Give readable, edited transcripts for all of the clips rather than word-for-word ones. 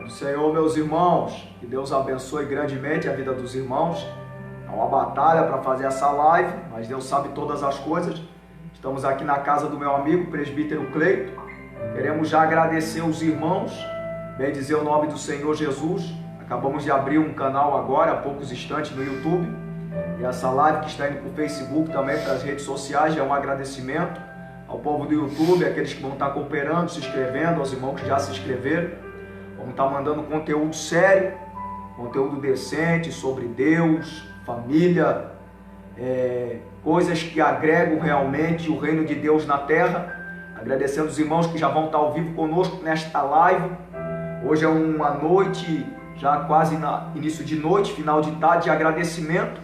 do Senhor, meus irmãos. Que Deus abençoe grandemente a vida dos irmãos. É uma batalha para fazer essa live, mas Deus sabe todas as coisas. Estamos aqui na casa do meu amigo, presbítero Cleito. Queremos já agradecer os irmãos, bem dizer o nome do Senhor Jesus. Acabamos de abrir um canal agora, há poucos instantes, no YouTube. E essa live que está indo para o Facebook também, para as redes sociais, é um agradecimento ao povo do YouTube, aqueles que vão estar cooperando, se inscrevendo, aos irmãos que já se inscreveram. Vamos estar mandando conteúdo sério, conteúdo decente sobre Deus, família, coisas que agregam realmente o reino de Deus na terra. Agradecendo os irmãos que já vão estar ao vivo conosco nesta live. Hoje é uma noite, já quase início de noite, final de tarde, de agradecimento.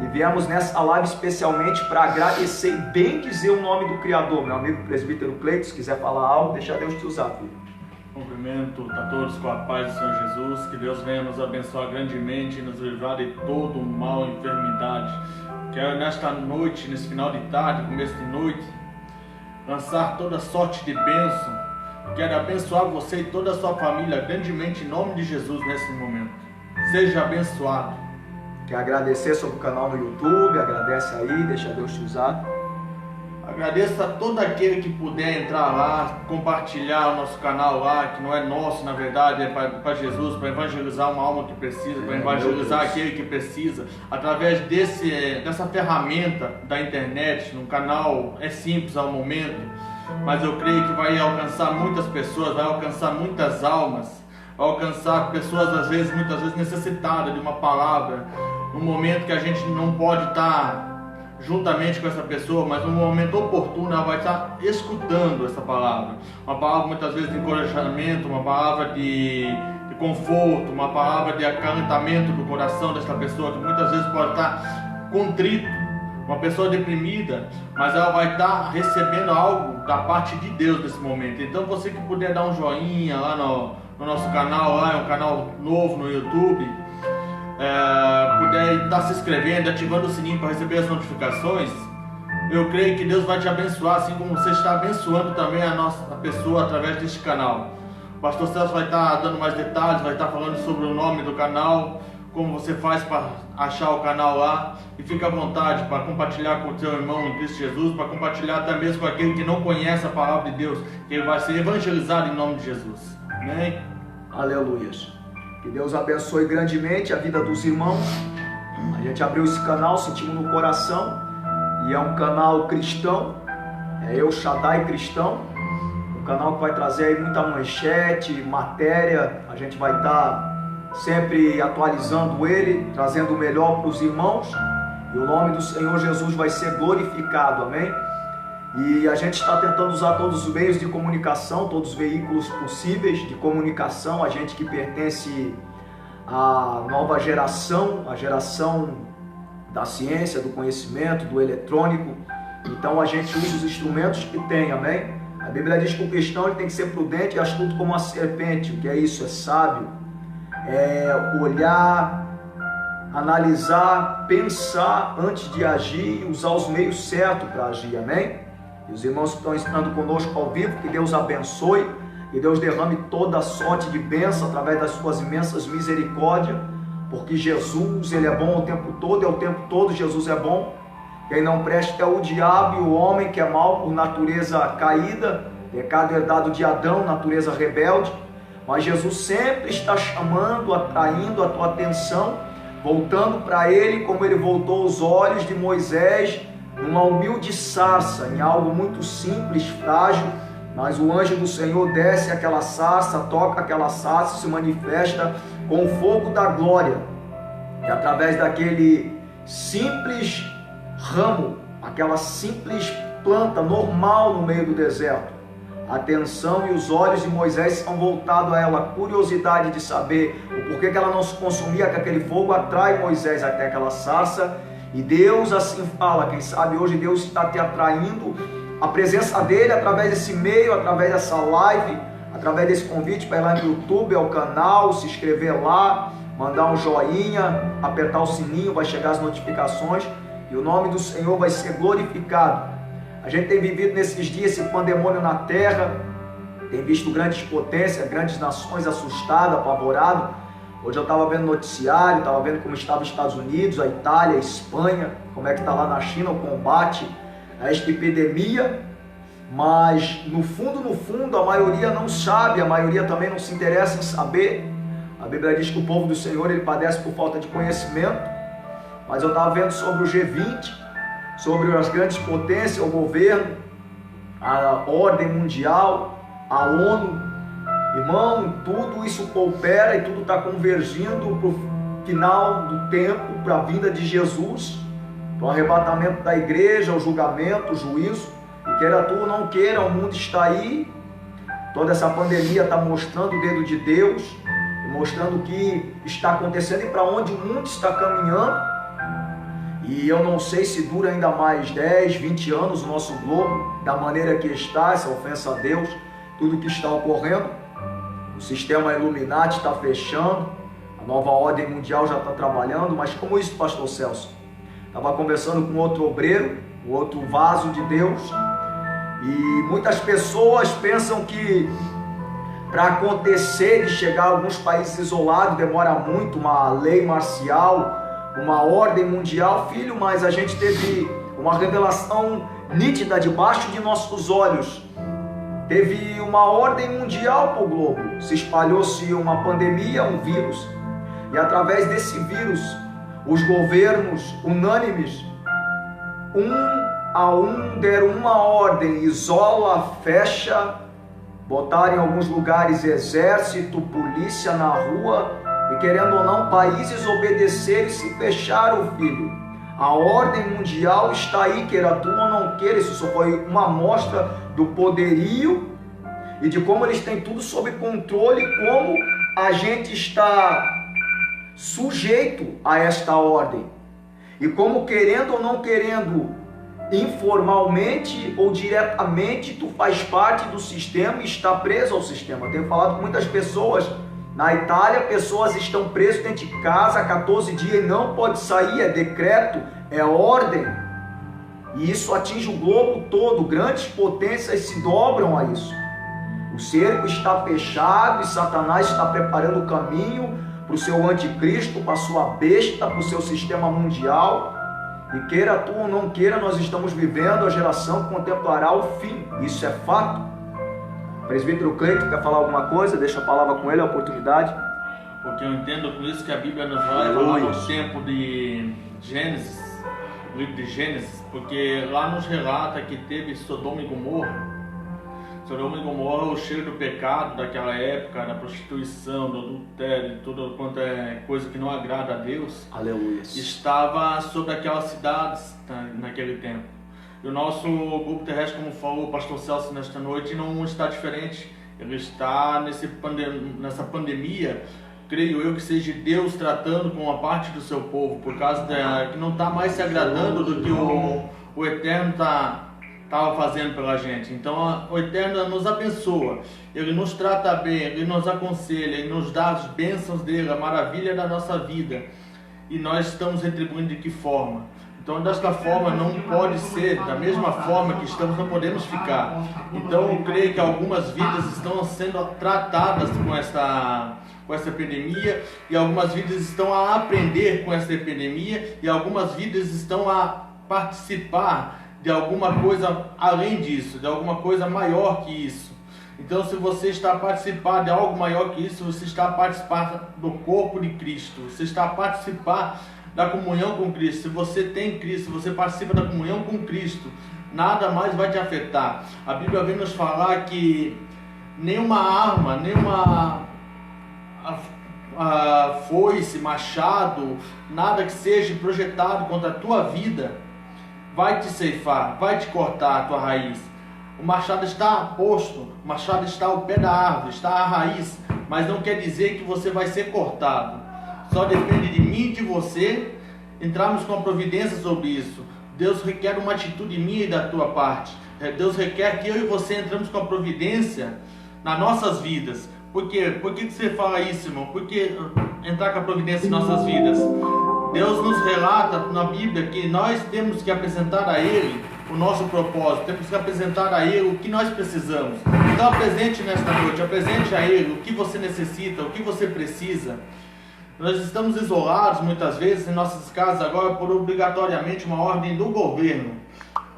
E viemos nessa live especialmente para agradecer e bem dizer o nome do Criador. Meu amigo presbítero Cleito, se quiser falar algo, deixa Deus te usar, filho. Cumprimento a todos com a paz do Senhor Jesus, que Deus venha nos abençoar grandemente e nos livrar de todo o mal e enfermidade. Quero nesta noite, nesse final de tarde, começo de noite, lançar toda sorte de bênção. Quero abençoar você e toda a sua família grandemente em nome de Jesus nesse momento. Seja abençoado. Quer agradecer sobre o canal no YouTube, agradece aí, deixa Deus te usar. Agradeço a todo aquele que puder entrar lá, compartilhar o nosso canal lá, que não é nosso, na verdade, é para Jesus, para evangelizar uma alma que precisa, para evangelizar aquele que precisa, através dessa ferramenta da internet, no canal. É simples ao momento, mas eu creio que vai alcançar muitas pessoas, vai alcançar muitas almas, vai alcançar pessoas muitas vezes necessitadas de uma palavra, num momento que a gente não pode estar juntamente com essa pessoa, mas no momento oportuno ela vai estar escutando essa palavra, uma palavra muitas vezes de encorajamento, uma palavra de conforto, uma palavra de acalentamento do coração dessa pessoa que muitas vezes pode estar contrito, uma pessoa deprimida, mas ela vai estar recebendo algo da parte de Deus nesse momento. Então você que puder dar um joinha lá no nosso canal, lá é um canal novo no YouTube, puder estar se inscrevendo, ativando o sininho para receber as notificações, eu creio que Deus vai te abençoar, assim como você está abençoando também a pessoa através deste canal. O pastor Celso vai estar dando mais detalhes, vai estar falando sobre o nome do canal, como você faz para achar o canal lá, e fica à vontade para compartilhar com o seu irmão em Cristo Jesus, para compartilhar até mesmo com aquele que não conhece a palavra de Deus, que ele vai ser evangelizado em nome de Jesus. Amém? Aleluias. Que Deus abençoe grandemente a vida dos irmãos. A gente abriu esse canal, sentimos no coração, e é um canal cristão, é El Shaddai cristão, um canal que vai trazer aí muita manchete, matéria. A gente vai estar sempre atualizando ele, trazendo o melhor para os irmãos, e o nome do Senhor Jesus vai ser glorificado, amém? E a gente está tentando usar todos os meios de comunicação, todos os veículos possíveis de comunicação, a gente que pertence à nova geração, a geração da ciência, do conhecimento, do eletrônico. Então a gente usa os instrumentos que tem, amém? A Bíblia diz que o cristão ele tem que ser prudente e astuto como a serpente. O que é isso? É sábio, é olhar, analisar, pensar antes de agir e usar os meios certos para agir, amém? E os irmãos que estão estando conosco ao vivo, que Deus abençoe, que Deus derrame toda a sorte de bênção através das suas imensas misericórdias, porque Jesus, Ele é bom o tempo todo, e o tempo todo Jesus é bom. Quem não presta é o diabo e o homem que é mau por natureza caída, pecado herdado de Adão, natureza rebelde, mas Jesus sempre está chamando, atraindo a tua atenção, voltando para Ele como Ele voltou os olhos de Moisés, numa humilde sarça, em algo muito simples, frágil, mas o anjo do Senhor desce aquela sarça, toca aquela sarça, se manifesta com o fogo da glória, e através daquele simples ramo, aquela simples planta normal no meio do deserto, a atenção e os olhos de Moisés são voltados a ela, a curiosidade de saber o porquê que ela não se consumia, que aquele fogo atrai Moisés até aquela sarça. E Deus assim fala, quem sabe hoje Deus está te atraindo a presença dele através desse meio, através dessa live, através desse convite para ir lá no YouTube, ao canal, se inscrever lá, mandar um joinha, apertar o sininho, vai chegar as notificações e o nome do Senhor vai ser glorificado. A gente tem vivido nesses dias esse pandemônio na terra, tem visto grandes potências, grandes nações assustadas, apavoradas. Hoje eu estava vendo noticiário, estava vendo como estava os Estados Unidos, a Itália, a Espanha, como é que está lá na China o combate a esta epidemia. Mas no fundo, a maioria não sabe, a maioria também não se interessa em saber. A Bíblia diz que o povo do Senhor, ele padece por falta de conhecimento. Mas eu estava vendo sobre o G20, sobre as grandes potências, o governo, a ordem mundial, a ONU. Irmão, tudo isso coopera e tudo está convergindo para o final do tempo, para a vinda de Jesus, para o arrebatamento da igreja, o julgamento, o juízo. E queira tu ou não queira, o mundo está aí. Toda essa pandemia está mostrando o dedo de Deus, mostrando o que está acontecendo e para onde o mundo está caminhando. E eu não sei se dura ainda mais 10, 20 anos o nosso globo, da maneira que está, essa ofensa a Deus, tudo que está ocorrendo. O sistema Illuminati está fechando, a nova ordem mundial já está trabalhando. Mas como isso, pastor Celso? Estava conversando com outro obreiro, outro vaso de Deus, e muitas pessoas pensam que para acontecer e chegar a alguns países isolados demora muito, uma lei marcial, uma ordem mundial. Filho, mas a gente teve uma revelação nítida debaixo de nossos olhos. Teve uma ordem mundial para o globo, se espalhou-se uma pandemia, um vírus, e através desse vírus, os governos unânimes, um a um, deram uma ordem: isola, fecha, botaram em alguns lugares exército, polícia na rua, e querendo ou não, países obedeceram e se fecharam, filho. A ordem mundial está aí, queira tu ou não queira. Isso só foi uma amostra do poderio e de como eles têm tudo sob controle, como a gente está sujeito a esta ordem. E como, querendo ou não querendo, informalmente ou diretamente, tu faz parte do sistema e está preso ao sistema. Eu tenho falado com muitas pessoas. Na Itália, pessoas estão presas dentro de casa há 14 dias e não pode sair, é decreto, é ordem. E isso atinge o globo todo, grandes potências se dobram a isso. O cerco está fechado e Satanás está preparando o caminho para o seu anticristo, para a sua besta, para o seu sistema mundial. E queira tu ou não queira, nós estamos vivendo a geração que contemplará o fim. Isso é fato. Presbítero Cleiton, quer falar alguma coisa? Deixa a palavra com ele, a oportunidade. Porque eu entendo com isso que a Bíblia nos vai falar no tempo de Gênesis, o livro de Gênesis, porque lá nos relata que teve Sodoma e Gomorra. Sodoma e Gomorra, o cheiro do pecado daquela época, da prostituição, do adultério, tudo quanto é coisa que não agrada a Deus. Aleluia. Estava sobre aquelas cidades naquele tempo. E o nosso grupo terrestre, como falou o pastor Celso nesta noite, não está diferente. Ele está nessa pandemia, creio eu que seja Deus tratando com uma parte do seu povo, por causa que não está mais se agradando do que o Eterno estava fazendo pela gente. Então o Eterno nos abençoa, Ele nos trata bem, Ele nos aconselha, Ele nos dá as bênçãos dEle, a maravilha da nossa vida. E nós estamos retribuindo de que forma? Então, desta forma, não pode ser, da mesma forma que estamos, não podemos ficar. Então, eu creio que algumas vidas estão sendo tratadas com essa epidemia, e algumas vidas estão a aprender com essa epidemia, e algumas vidas estão a participar de alguma coisa além disso, de alguma coisa maior que isso. Então, se você está a participar de algo maior que isso, você está a participar do corpo de Cristo, você está a participar da comunhão com Cristo. Se você tem Cristo, você participa da comunhão com Cristo, nada mais vai te afetar. A Bíblia vem nos falar que nenhuma arma, nenhuma foice, machado, nada que seja projetado contra a tua vida vai te ceifar, vai te cortar a tua raiz. O machado está posto, o machado está ao pé da árvore, está à raiz, mas não quer dizer que você vai ser cortado. Só depende de mim e de você entrarmos com a providência sobre isso. Deus requer uma atitude minha e da tua parte. Deus requer que eu e você entramos com a providência nas nossas vidas. Por quê? Por que você fala isso, irmão? Por que entrar com a providência em nossas vidas? Deus nos relata na Bíblia que nós temos que apresentar a Ele o o nosso propósito, temos que apresentar a Ele o que nós precisamos. Então apresente nesta noite, apresente a Ele o que você necessita, o que você precisa. Nós estamos isolados muitas vezes em nossas casas agora por obrigatoriamente uma ordem do governo.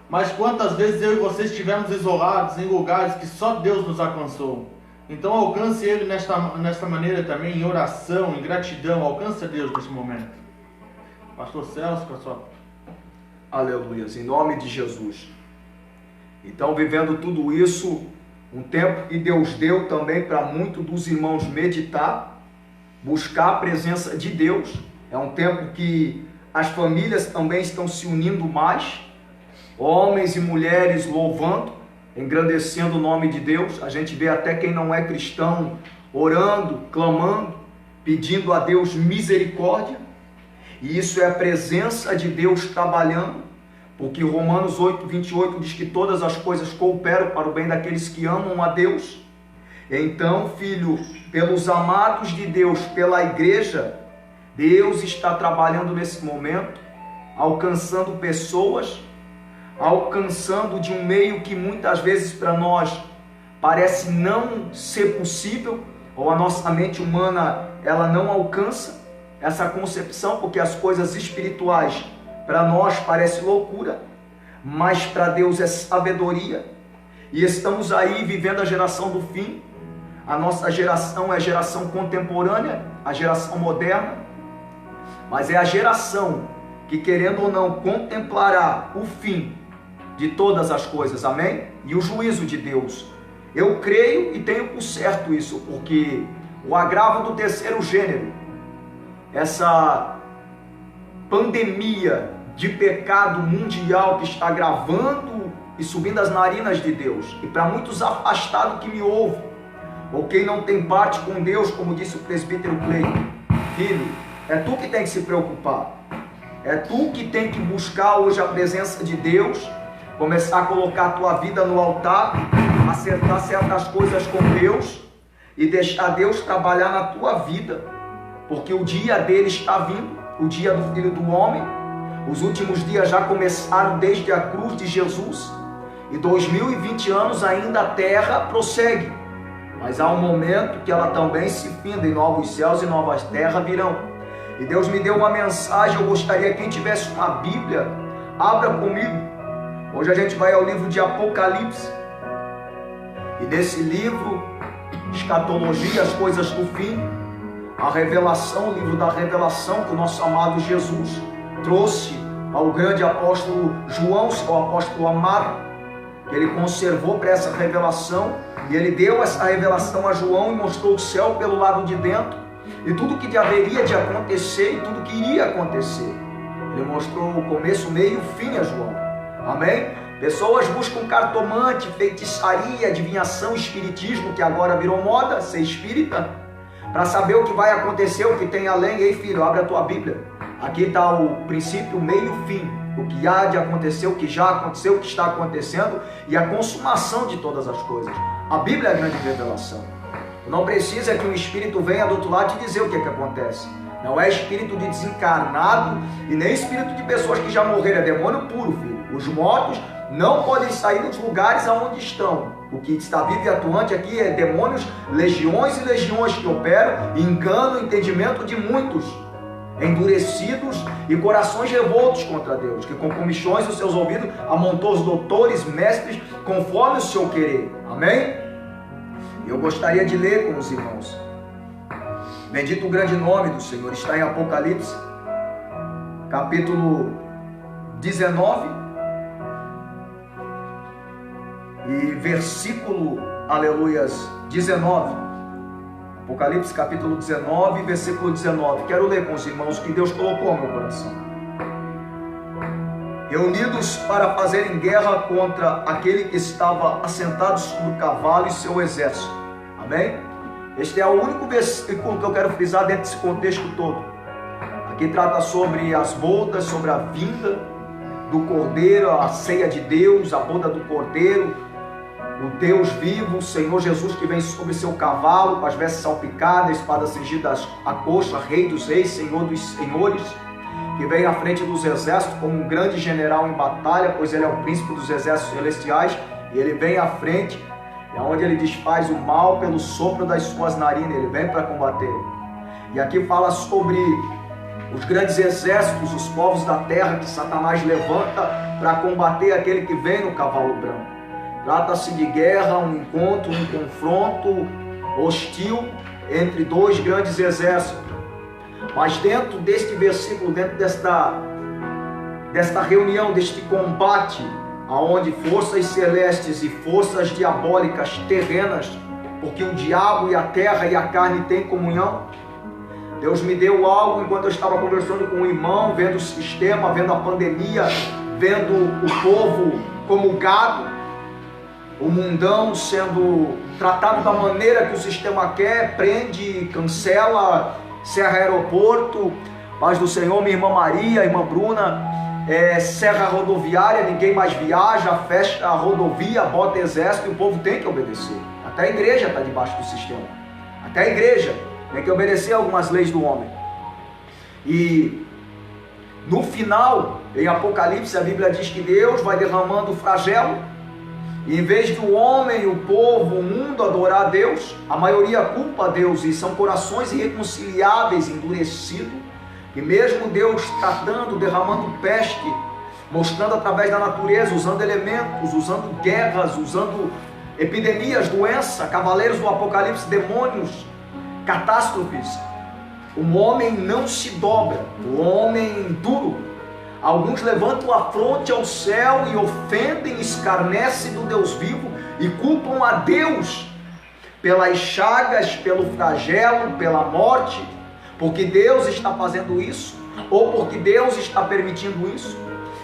Mas quantas vezes eu e você estivemos isolados em lugares que só Deus nos alcançou? Então alcance Ele nesta maneira também, em oração, em gratidão. Alcance a Deus neste momento. Pastor Celso, com a sua... Aleluia, em nome de Jesus. Então, vivendo tudo isso, um tempo que Deus deu também para muitos dos irmãos meditar, buscar a presença de Deus. É um tempo que as famílias também estão se unindo mais, homens e mulheres louvando, engrandecendo o nome de Deus. A gente vê até quem não é cristão orando, clamando, pedindo a Deus misericórdia. E isso é a presença de Deus trabalhando, porque Romanos 8:28 diz que todas as coisas cooperam para o bem daqueles que amam a Deus. Então, filho, pelos amados de Deus, pela igreja, Deus está trabalhando nesse momento, alcançando pessoas, alcançando de um meio que muitas vezes para nós parece não ser possível, ou a nossa mente humana ela não alcança essa concepção, porque as coisas espirituais para nós parece loucura, mas para Deus é sabedoria. E estamos aí vivendo a geração do fim. A nossa geração é a geração contemporânea, a geração moderna, mas é a geração que, querendo ou não, contemplará o fim de todas as coisas, amém? E o juízo de Deus. Eu creio e tenho por certo isso, porque o agravo do terceiro gênero, essa pandemia de pecado mundial que está agravando e subindo as narinas de Deus, e para muitos afastados que me ouvem, ou quem não tem parte com Deus, como disse o presbítero Cleiton, filho, é tu que tem que se preocupar, é tu que tem que buscar hoje a presença de Deus, começar a colocar a tua vida no altar, acertar certas coisas com Deus e deixar Deus trabalhar na tua vida, porque o dia dele está vindo, o dia do Filho do Homem. Os últimos dias já começaram desde a cruz de Jesus, e 2020 anos ainda a terra prossegue, mas há um momento que ela também se finda, e novos céus e novas terras virão. E Deus me deu uma mensagem. Eu gostaria que quem tivesse uma Bíblia, abra comigo. Hoje a gente vai ao livro de Apocalipse, e nesse livro, escatologia, as coisas do fim, a revelação, o livro da revelação que o nosso amado Jesus trouxe ao grande apóstolo João, seu apóstolo amado, que ele conservou para essa revelação, e ele deu essa revelação a João e mostrou o céu pelo lado de dentro, e tudo que haveria de acontecer e tudo que iria acontecer. Ele mostrou o começo, o meio e o fim a João, amém? Pessoas buscam cartomante, feitiçaria, adivinhação, espiritismo, que agora virou moda, ser espírita, para saber o que vai acontecer, o que tem além. Ei filho, abre a tua Bíblia, aqui está o princípio, o meio e o fim, o que há de acontecer, o que já aconteceu, o que está acontecendo e a consumação de todas as coisas. A Bíblia é a grande revelação. Não precisa que um espírito venha do outro lado te dizer o que acontece. Não é espírito de desencarnado e nem espírito de pessoas que já morreram, é demônio puro, filho. Os mortos não podem sair dos lugares aonde estão. O que está vivo e atuante aqui é demônios, legiões e legiões que operam e enganam o entendimento de muitos, endurecidos e corações revoltos contra Deus, que com comichões nos seus ouvidos amontou os doutores, mestres, conforme o seu querer. Amém? Eu gostaria de ler com os irmãos. Bendito o grande nome do Senhor. Está em Apocalipse, capítulo 19 e versículo, aleluias, 19. Apocalipse capítulo 19, versículo 19. Quero ler com os irmãos o que Deus colocou no meu coração. Reunidos para fazerem guerra contra aquele que estava assentado sobre o cavalo e seu exército. Amém? Este é o único versículo que eu quero frisar dentro desse contexto todo. Aqui trata sobre as bodas, sobre a vinda do Cordeiro, a ceia de Deus, a boda do Cordeiro, o Deus vivo, o Senhor Jesus que vem sobre seu cavalo, com as vestes salpicadas, a espada cingida à coxa, Rei dos reis, Senhor dos senhores, que vem à frente dos exércitos como um grande general em batalha, pois ele é o príncipe dos exércitos celestiais, e ele vem à frente, é onde ele desfaz o mal pelo sopro das suas narinas, ele vem para combater. E aqui fala sobre os grandes exércitos, os povos da terra que Satanás levanta para combater aquele que vem no cavalo branco. Trata-se de guerra, um encontro, um confronto hostil entre dois grandes exércitos. Mas dentro deste versículo, dentro desta reunião, deste combate, aonde forças celestes e forças diabólicas terrenas, porque o diabo e a terra e a carne têm comunhão, Deus me deu algo enquanto eu estava conversando com um irmão, vendo o sistema, vendo a pandemia, vendo o povo como gado, o mundão sendo tratado da maneira que o sistema quer, prende, cancela, cerra aeroporto, paz do Senhor, minha irmã Maria, irmã Bruna, cerra rodoviária, ninguém mais viaja, fecha a rodovia, bota exército e o povo tem que obedecer. Até a igreja está debaixo do sistema, até a igreja tem que obedecer algumas leis do homem. E no final, em Apocalipse, a Bíblia diz que Deus vai derramando o flagelo, e em vez do homem, o povo, o mundo adorar a Deus, a maioria culpa a Deus, e são corações irreconciliáveis, endurecidos, e mesmo Deus tratando, derramando peste, mostrando através da natureza, usando elementos, usando guerras, usando epidemias, doença, cavaleiros do Apocalipse, demônios, catástrofes, o homem não se dobra, o homem duro. Alguns levantam a fronte ao céu e ofendem, escarnecem do Deus vivo e culpam a Deus pelas chagas, pelo flagelo, pela morte, porque Deus está fazendo isso, ou porque Deus está permitindo isso.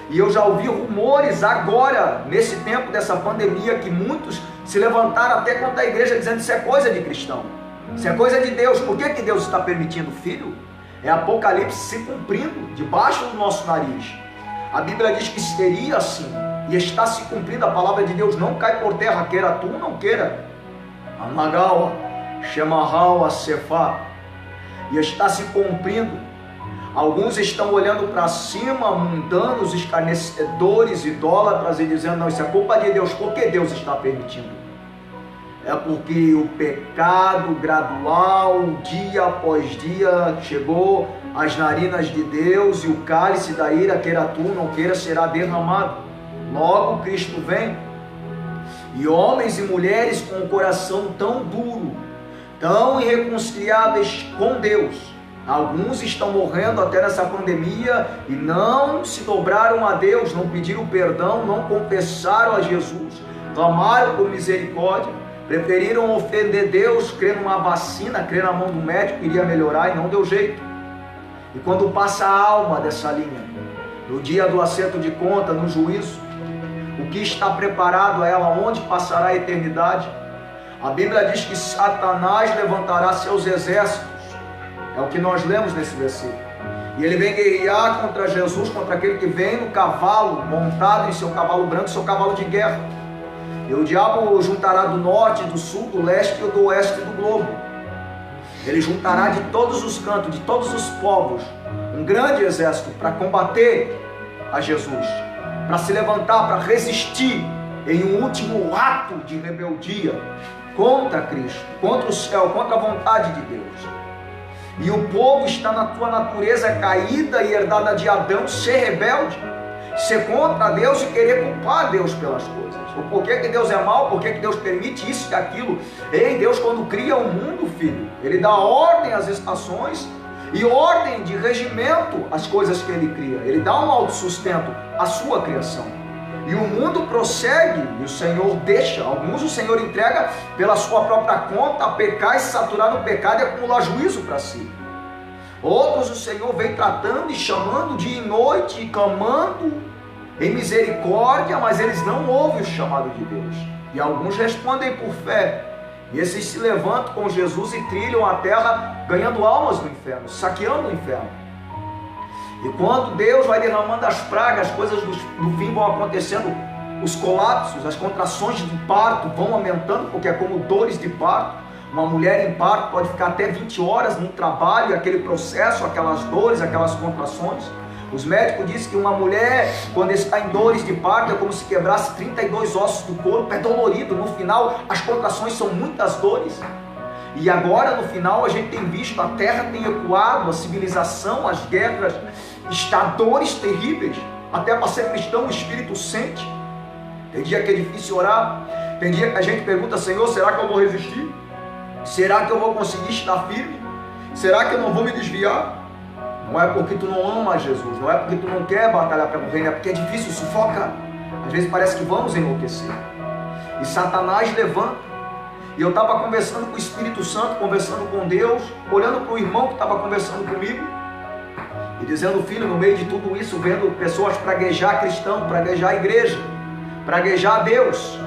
E eu já ouvi rumores agora, nesse tempo dessa pandemia, que muitos se levantaram até contra a igreja dizendo que isso é coisa de cristão. Isso é coisa de Deus. Por que Deus está permitindo, filho? É Apocalipse se cumprindo debaixo do nosso nariz. A Bíblia diz que seria assim, e está se cumprindo. A palavra de Deus não cai por terra, queira tu, não queira. Amagal, Shemahal, Acefá. E está se cumprindo. Alguns estão olhando para cima, mundanos, escarnecedores, idólatras, e dizendo, não, isso é culpa de Deus. Por que Deus está permitindo? É porque o pecado gradual, dia após dia, chegou às narinas de Deus, e o cálice da ira, queira tu, não queira, será derramado. Logo Cristo vem. E homens e mulheres com o coração tão duro, tão irreconciliáveis com Deus, alguns estão morrendo até nessa pandemia e não se dobraram a Deus, não pediram perdão, não confessaram a Jesus, clamaram por misericórdia. Preferiram ofender Deus, crer numa vacina, crer na mão do médico que iria melhorar, e não deu jeito. E quando passa a alma dessa linha, no dia do acerto de conta, no juízo, o que está preparado a ela, onde passará a eternidade? A Bíblia diz que Satanás levantará seus exércitos, é o que nós lemos nesse versículo, e ele vem guerrear contra Jesus, contra aquele que vem no cavalo, montado em seu cavalo branco, seu cavalo de guerra. E o diabo juntará do norte, do sul, do leste e do oeste do globo. Ele juntará de todos os cantos, de todos os povos, um grande exército para combater a Jesus, para se levantar, para resistir em um último ato de rebeldia contra Cristo, contra o céu, contra a vontade de Deus. E o povo está na tua natureza caída e herdada de Adão, ser rebelde, ser contra Deus e querer culpar Deus pelas coisas. O porquê que Deus é mau, porquê que Deus permite isso e aquilo. Ei, Deus quando cria o mundo, filho, Ele dá ordem às estações e ordem de regimento às coisas que Ele cria. Ele dá um autossustento à sua criação. E o mundo prossegue e o Senhor deixa. Alguns o Senhor entrega pela sua própria conta a pecar e se saturar no pecado e acumular juízo para si. Outros o Senhor vem tratando e chamando dia e noite e clamando em misericórdia, mas eles não ouvem o chamado de Deus. E alguns respondem por fé. E esses se levantam com Jesus e trilham a terra, ganhando almas no inferno, saqueando o inferno. E quando Deus vai derramando as pragas, as coisas do fim vão acontecendo, os colapsos, as contrações de parto vão aumentando, porque é como dores de parto. Uma mulher em parto pode ficar até 20 horas no trabalho, aquele processo, aquelas dores, aquelas contrações. Os médicos dizem que uma mulher, quando está em dores de parto, é como se quebrasse 32 ossos do corpo, é dolorido. No final, as contrações são muitas dores. E agora, no final, a gente tem visto, a terra tem ecoado, a civilização, as guerras, está dores terríveis. Até para ser cristão, o Espírito sente. Tem dia que é difícil orar, tem dia que a gente pergunta: Senhor, será que eu vou resistir? Será que eu vou conseguir estar firme? Será que eu não vou me desviar? Não é porque tu não ama Jesus, não é porque tu não quer batalhar pelo reino, é porque é difícil, sufoca. Às vezes parece que vamos enlouquecer. E Satanás levanta. E eu estava conversando com o Espírito Santo, conversando com Deus, olhando para o irmão que estava conversando comigo e dizendo: filho, no meio de tudo isso, vendo pessoas praguejar cristão, praguejar a igreja, praguejar a Deus.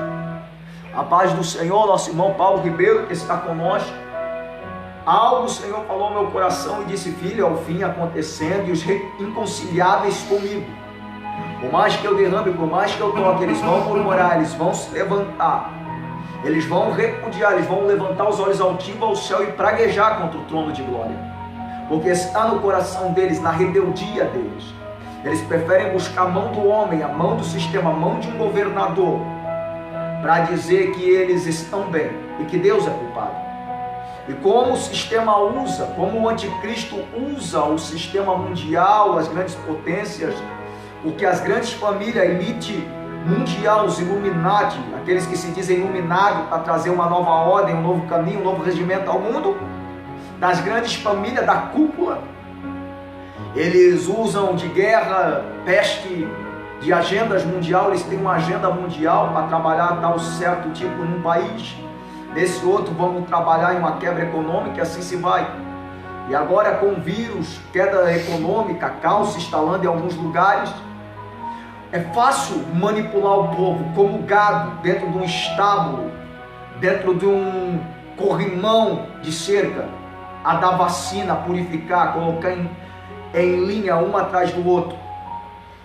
A paz do Senhor, nosso irmão Paulo Ribeiro, que está conosco. Algo o Senhor falou ao meu coração e disse: filho, é o fim acontecendo e os inconciliáveis comigo. Por mais que eu derrame, por mais que eu toque, eles vão murmurar, eles vão se levantar, eles vão repudiar, eles vão levantar os olhos altivos ao céu e praguejar contra o trono de glória. Porque está no coração deles, na rebeldia deles. Eles preferem buscar a mão do homem, a mão do sistema, a mão de um governador, para dizer que eles estão bem e que Deus é culpado. E como o sistema usa, como o anticristo usa o sistema mundial, as grandes potências, porque as grandes famílias, a elite mundial, os Illuminati, aqueles que se dizem iluminados para trazer uma nova ordem, um novo caminho, um novo regimento ao mundo, das grandes famílias, da cúpula, eles usam de guerra, peste, de agendas mundial. Eles têm uma agenda mundial para trabalhar tal certo tipo num país, nesse outro vamos trabalhar em uma quebra econômica, e assim se vai. E agora com o vírus, queda econômica, caos se instalando em alguns lugares, é fácil manipular o povo como gado dentro de um estábulo, dentro de um corrimão de cerca, a dar vacina, a purificar, colocar em linha um atrás do outro.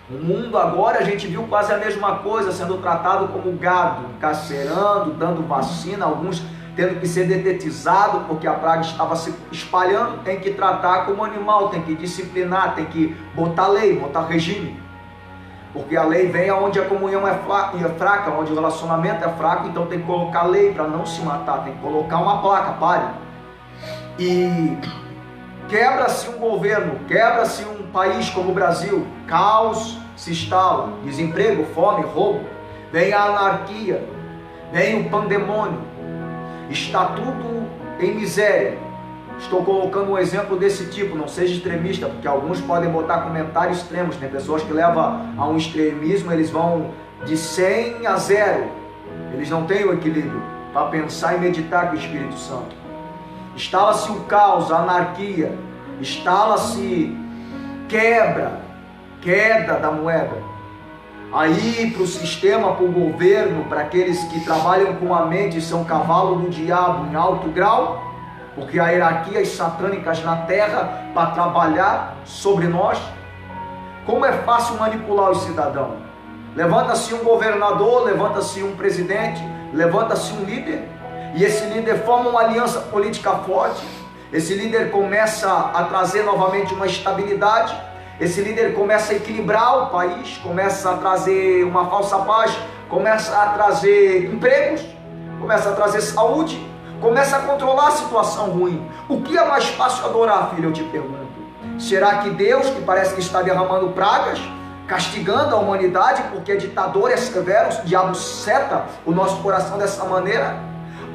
No mundo agora a gente viu quase a mesma coisa, sendo tratado como gado, carcerando, dando vacina, alguns tendo que ser dedetizados porque a praga estava se espalhando. Tem que tratar como animal, tem que disciplinar, tem que botar lei, botar regime, porque a lei vem onde a comunhão é fraca, onde o relacionamento é fraco. Então tem que colocar lei para não se matar, tem que colocar uma placa, pare. E quebra-se um governo, quebra-se um país como o Brasil, caos se instala, desemprego, fome, roubo, vem a anarquia, vem o pandemônio, está tudo em miséria. Estou colocando um exemplo desse tipo, não seja extremista, porque alguns podem botar comentários extremos. Tem pessoas que levam a um extremismo, eles vão de 100 a 0, eles não têm o equilíbrio para pensar e meditar com o Espírito Santo. Instala-se o caos, a anarquia, instala-se queda da moeda. Aí para o sistema, para o governo, para aqueles que trabalham com a mente, são cavalo do diabo em alto grau, porque há hierarquias satânicas na terra para trabalhar sobre nós. Como é fácil manipular os cidadãos. Levanta-se um governador, levanta-se um presidente, levanta-se um líder, e esse líder forma uma aliança política forte. Esse líder começa a trazer novamente uma estabilidade. Esse líder começa a equilibrar o país, começa a trazer uma falsa paz, começa a trazer empregos, começa a trazer saúde, começa a controlar a situação ruim. O que é mais fácil adorar, filho, eu te pergunto? Será que Deus, que parece que está derramando pragas, castigando a humanidade porque é ditador, é severo, o diabo seta o nosso coração dessa maneira?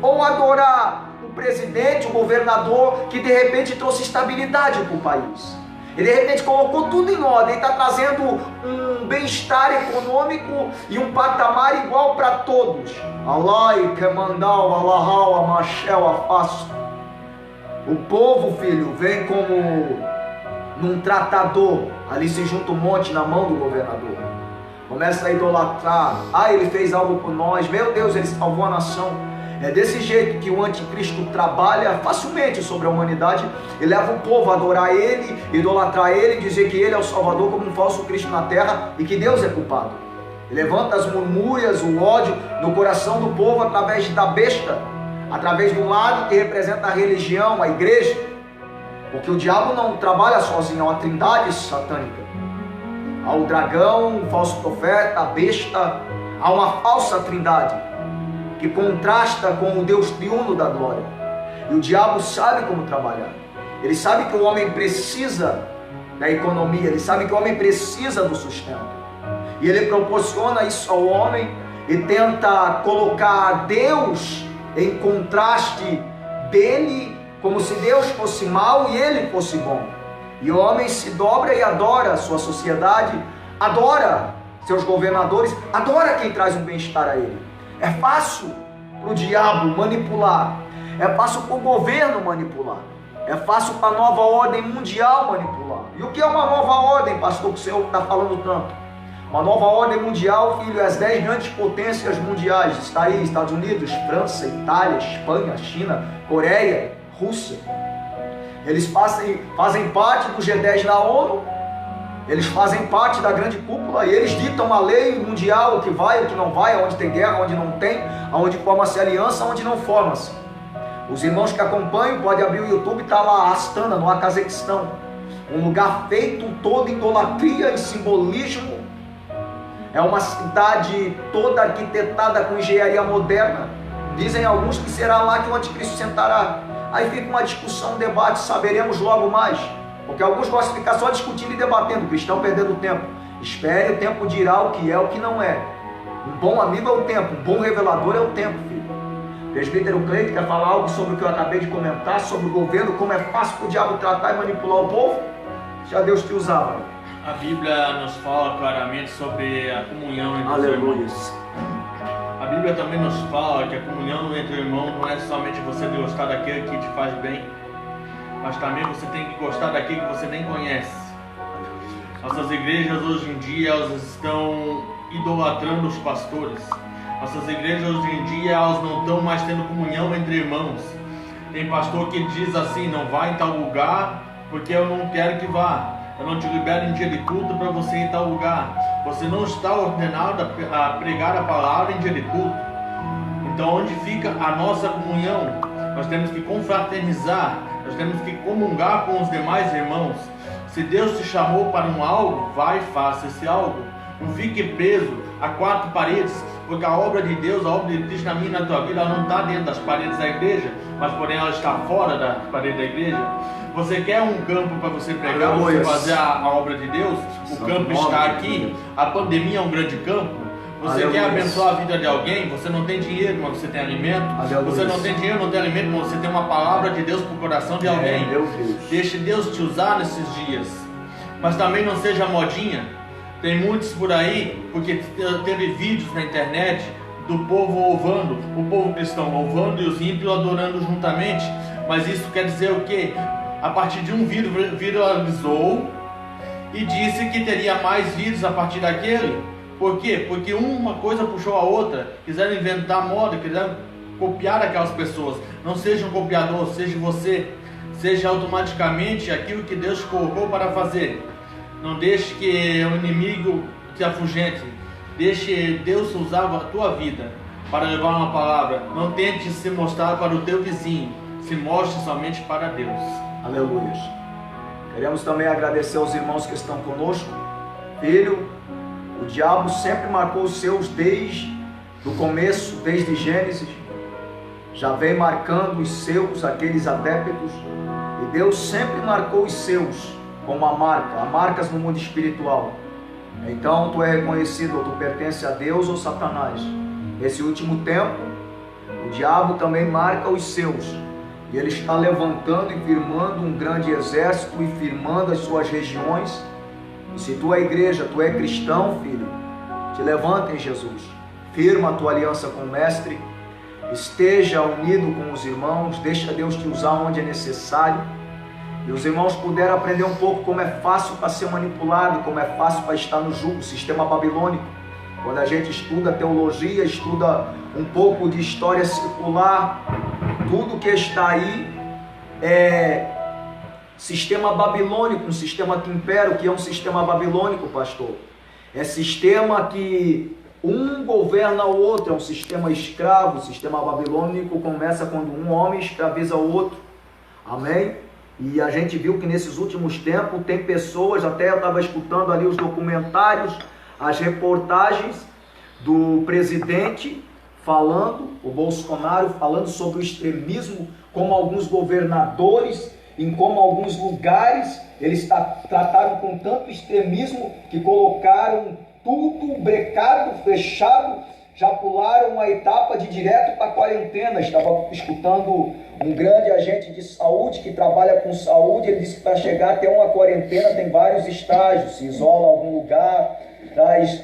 Ou adorar o presidente, o governador, que de repente trouxe estabilidade para o país? Ele de repente colocou tudo em ordem, está trazendo um bem-estar econômico e um patamar igual para todos. Alai, Kemandal, Alahal, Amachel, Afasto. O povo, filho, vem como num tratador, ali se junta um monte na mão do governador. Começa a idolatrar. Ele fez algo por nós, meu Deus, ele salvou a nação. É desse jeito que o anticristo trabalha facilmente sobre a humanidade e leva o povo a adorar ele, idolatrar ele, dizer que ele é o Salvador como um falso Cristo na terra e que Deus é culpado. Ele levanta as murmúrias, o ódio no coração do povo através da besta, através do lado que representa a religião, a igreja, porque o diabo não trabalha sozinho, é uma trindade satânica. ao dragão, o falso profeta, a besta, há uma falsa trindade que contrasta com o Deus triuno da glória. E o diabo sabe como trabalhar. Ele sabe que o homem precisa da economia, ele sabe que o homem precisa do sustento. E ele proporciona isso ao homem e tenta colocar Deus em contraste dele, como se Deus fosse mau e ele fosse bom. E o homem se dobra e adora a sua sociedade, adora seus governadores, adora quem traz um bem-estar a ele. É fácil para o diabo manipular, é fácil para o governo manipular, é fácil para a nova ordem mundial manipular. E o que é uma nova ordem, pastor, que o senhor está falando tanto? Uma nova ordem mundial, filho, é as 10 grandes potências mundiais. Está aí, Estados Unidos, França, Itália, Espanha, China, Coreia, Rússia. Eles fazem parte do G10 da ONU, eles fazem parte da grande cúpula e eles ditam a lei mundial, o que vai, o que não vai, onde tem guerra, onde não tem, onde forma-se aliança, onde não forma-se. Os irmãos que acompanham, podem abrir o YouTube, está lá, Astana, no Cazaquistão. Um lugar feito todo em idolatria e simbolismo. É uma cidade toda arquitetada com engenharia moderna. Dizem alguns que será lá que o anticristo sentará. Aí fica uma discussão, um debate, saberemos logo mais. Porque alguns gostam de ficar só discutindo e debatendo, o cristão perdendo tempo. Espere, o tempo dirá o que é, o que não é. Um bom amigo é o tempo, um bom revelador é o tempo, filho. O presbítero Cleito quer falar algo sobre o que eu acabei de comentar, sobre o governo, como é fácil para o diabo tratar e manipular o povo? Já Deus te usava. A Bíblia nos fala claramente sobre a comunhão entre os irmãos. A Bíblia também nos fala que a comunhão entre irmãos não é somente você gostar daquele que te faz bem, mas também você tem que gostar daquele que você nem conhece. Nossas igrejas hoje em dia elas estão idolatrando os pastores. Nossas igrejas hoje em dia elas não estão mais tendo comunhão entre irmãos. Tem pastor que diz assim: não vá em tal lugar porque eu não quero que vá. Eu não te libero em dia de culto para você ir em tal lugar. Você não está ordenado a pregar a palavra em dia de culto. Então onde fica a nossa comunhão? Nós temos que confraternizar, nós temos que comungar com os demais irmãos. Se Deus te chamou para um algo, vai e faça esse algo. Não fique preso a 4 paredes, porque a obra de Deus, a obra de Cristo na minha e na tua vida, ela não está dentro das paredes da igreja, mas porém ela está fora da parede da igreja. Você quer um campo para você pregar, para você fazer a obra de Deus? O campo está aqui, a pandemia é um grande campo. Você quer abençoar a vida de alguém? Você não tem dinheiro, mas você tem alimento. Você não tem dinheiro, não tem alimento, mas você tem uma palavra de Deus para o coração de alguém. Deixe Deus te usar nesses dias. Mas também não seja modinha. Tem muitos por aí, porque teve vídeos na internet do povo louvando, o povo cristão louvando e os ímpios adorando juntamente. Mas isso quer dizer o quê? A partir de um vídeo viralizou e disse que teria mais vídeos a partir daquele. Por quê? Porque uma coisa puxou a outra. Quiseram inventar moda, quiseram copiar aquelas pessoas. Não seja um copiador, seja você. Seja automaticamente aquilo que Deus te colocou para fazer. Não deixe que o inimigo te afugente. Deixe Deus usar a tua vida para levar uma palavra. Não tente se mostrar para o teu vizinho. Se mostre somente para Deus. Aleluia. Queremos também agradecer aos irmãos que estão conosco. Filho, o diabo sempre marcou os seus desde o começo, desde Gênesis. Já vem marcando os seus, aqueles adépitos. E Deus sempre marcou os seus com uma marca, há marcas no mundo espiritual. Então tu é reconhecido, ou tu pertence a Deus ou Satanás. Nesse último tempo, o diabo também marca os seus. E ele está levantando e firmando um grande exército e firmando as suas regiões. E se tu é igreja, tu é cristão, filho, te levanta em Jesus. Firma a tua aliança com o Mestre. Esteja unido com os irmãos. Deixa Deus te usar onde é necessário. E os irmãos puderam aprender um pouco como é fácil para ser manipulado, como é fácil para estar no jugo, sistema babilônico. Quando a gente estuda teologia, estuda um pouco de história circular, tudo que está aí é sistema babilônico, um sistema que impera. O que é um sistema babilônico, pastor? É sistema que um governa o outro, é um sistema escravo. O sistema babilônico começa quando um homem escraviza o outro. Amém? E a gente viu que nesses últimos tempos tem pessoas, até eu estava escutando ali os documentários, as reportagens do presidente falando, o Bolsonaro falando sobre o extremismo, como alguns governadores, em como alguns lugares eles trataram com tanto extremismo que colocaram tudo brecado, fechado, já pularam uma etapa de direto para a quarentena. Estava escutando um grande agente de saúde que trabalha com saúde, ele disse que para chegar até uma quarentena tem vários estágios, se isola em algum lugar, traz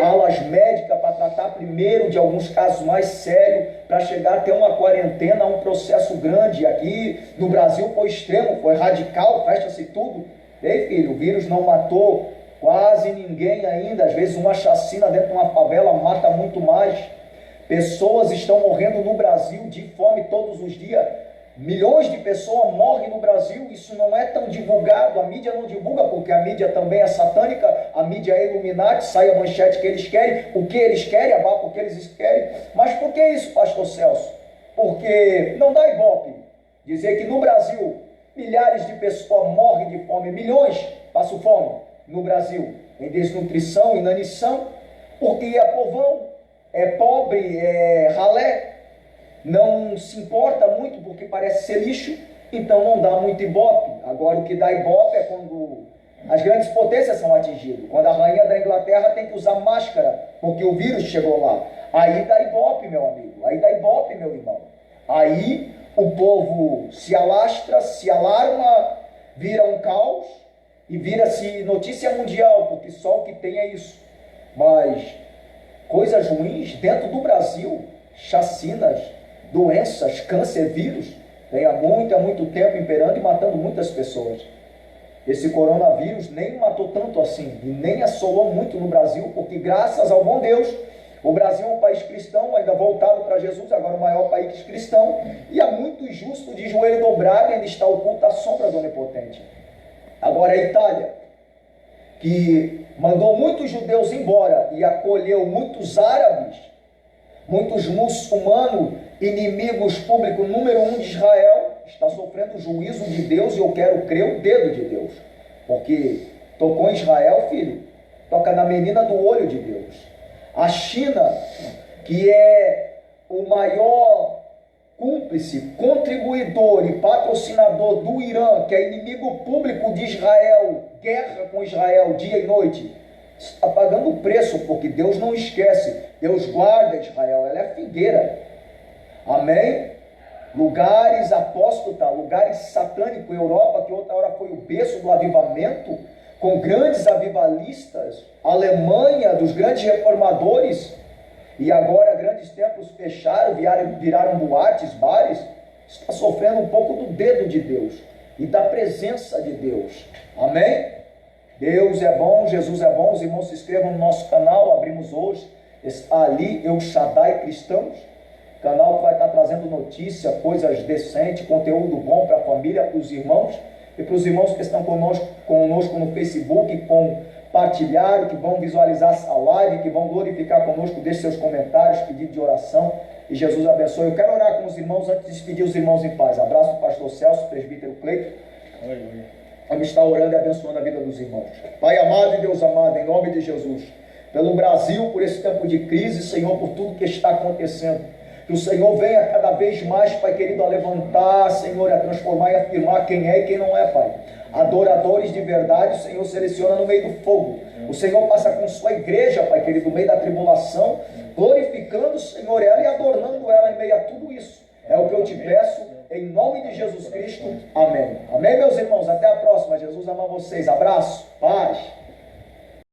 alas médicas para tratar primeiro de alguns casos mais sérios, para chegar até uma quarentena, um processo grande. Aqui no Brasil foi extremo, foi radical, fecha-se tudo. Ei filho, o vírus não matou quase ninguém ainda, às vezes uma chacina dentro de uma favela mata muito mais. Pessoas estão morrendo no Brasil de fome todos os dias. Milhões de pessoas morrem no Brasil, isso não é tão divulgado, a mídia não divulga, porque a mídia também é satânica, a mídia é Illuminati, sai a manchete que eles querem, o que eles querem, abafa o que eles querem. Mas por que isso, pastor Celso? Porque não dá ibope dizer que no Brasil milhares de pessoas morrem de fome, milhões passam fome no Brasil, em desnutrição, inanição, porque é povão, é pobre, é ralé, não se importa muito porque parece ser lixo, então não dá muito ibope. Agora o que dá ibope é quando as grandes potências são atingidas, quando a rainha da Inglaterra tem que usar máscara porque o vírus chegou lá. Aí dá ibope, meu amigo, aí dá ibope, meu irmão. Aí o povo se alastra, se alarma, vira um caos e vira-se notícia mundial, porque só o que tem é isso. Mas coisas ruins dentro do Brasil, chacinas, doenças, câncer, vírus, vem há muito tempo imperando e matando muitas pessoas. Esse coronavírus nem matou tanto assim, e nem assolou muito no Brasil, porque graças ao bom Deus, o Brasil é um país cristão, ainda voltado para Jesus, agora o maior país cristão, e há muitos justos de joelho dobrado e ainda está oculta a sombra do Onipotente. Agora a Itália, que mandou muitos judeus embora e acolheu muitos árabes, muitos muçulmanos, inimigos públicos número 1 de Israel, está sofrendo o juízo de Deus, e eu quero crer o dedo de Deus, porque tocou em Israel, filho, toca na menina do olho de Deus. A China, que é o maior cúmplice, contribuidor e patrocinador do Irã, que é inimigo público de Israel, guerra com Israel dia e noite, está pagando o preço, porque Deus não esquece, Deus guarda Israel, ela é figueira, amém? Lugares apóstata, lugares satânicos, Europa, que outra hora foi o berço do avivamento, com grandes avivalistas, Alemanha, dos grandes reformadores, e agora grandes templos fecharam, viraram boates, bares, está sofrendo um pouco do dedo de Deus e da presença de Deus, amém? Deus é bom, Jesus é bom. Os irmãos se inscrevam no nosso canal, abrimos hoje, está ali, El Shaddai Cristãos, canal que vai estar trazendo notícia, coisas decentes, conteúdo bom para a família, para os irmãos, e para os irmãos que estão conosco no Facebook, compartilharam, que vão visualizar essa live, que vão glorificar conosco, deixe seus comentários, pedido de oração, e Jesus abençoe. Eu quero orar com os irmãos antes de despedir os irmãos em paz. Abraço do pastor Celso, presbítero Cleiton. Vamos estar orando e abençoando a vida dos irmãos. Pai amado e Deus amado, em nome de Jesus, pelo Brasil, por esse tempo de crise, Senhor, por tudo que está acontecendo, que o Senhor venha cada vez mais, Pai querido, a levantar, Senhor, a transformar e afirmar quem é e quem não é, Pai. Adoradores de verdade, o Senhor seleciona no meio do fogo. O Senhor passa com sua igreja, Pai querido, no meio da tribulação, glorificando, Senhor, ela e adornando ela em meio a tudo isso. É o que eu te peço, em nome de Jesus Cristo. Amém. Amém, meus irmãos. Até a próxima. Jesus ama vocês. Abraço. Paz.